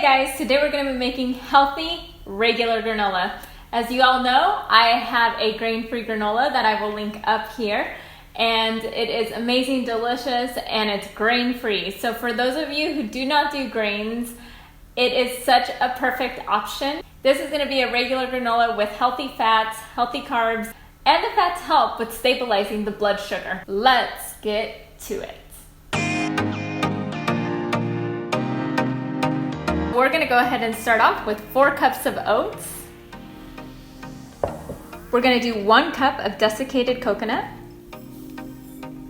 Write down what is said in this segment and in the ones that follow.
guys, today we're going to be making healthy regular granola. As you all know, I have a grain-free granola that I will link up here, and it is amazing, delicious, and it's grain-free. So for those of you who do not do grains, it is such a perfect option. This is going to be a regular granola with healthy fats, healthy carbs, and the fats help with stabilizing the blood sugar. Let's get to it. We're going to go ahead and start off with 4 cups of oats. We're going to do 1 cup of desiccated coconut.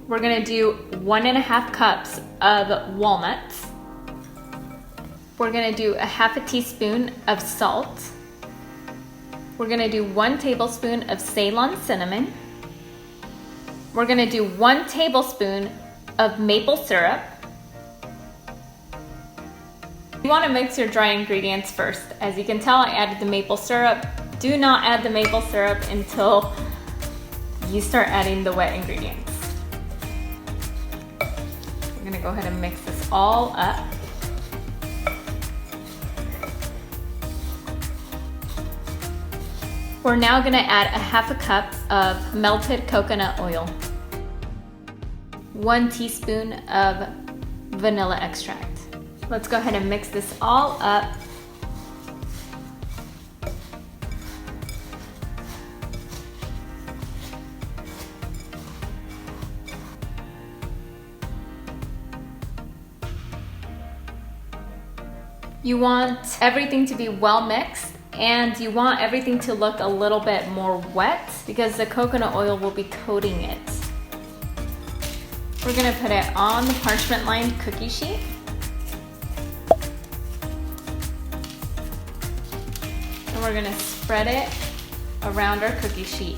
We're going to do 1.5 cups of walnuts. We're going to do 1/2 teaspoon of salt. We're going to do 1 tablespoon of Ceylon cinnamon. We're going to do 1 tablespoon of maple syrup. You want to mix your dry ingredients first. As you can tell, I added the maple syrup. Do not add the maple syrup until you start adding the wet ingredients. We're going to go ahead and mix this all up. We're now going to add 1/2 cup of melted coconut oil, 1 teaspoon of vanilla extract. Let's go ahead and mix this all up. You want everything to be well mixed, and you want everything to look a little bit more wet because the coconut oil will be coating it. We're gonna put it on the parchment lined cookie sheet. And we're gonna spread it around our cookie sheet.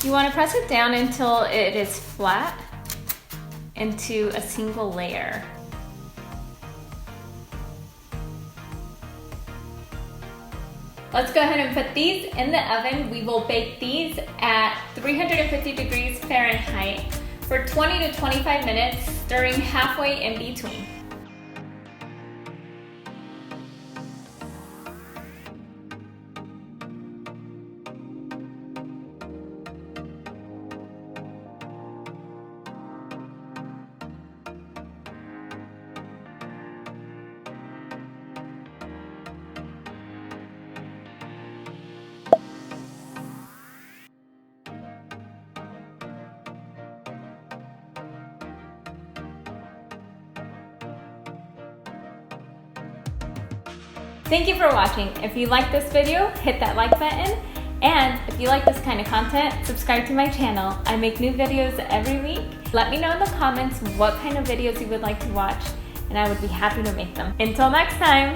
You want to press it down until it is flat into a single layer. Let's go ahead and put these in the oven. We will bake these at 350 degrees Fahrenheit for 20 to 25 minutes, stirring halfway in between. Thank you for watching. If you like this video, hit that like button. And if you like this kind of content, subscribe to my channel. I make new videos every week. Let me know in the comments what kind of videos you would like to watch, and I would be happy to make them. Until next time.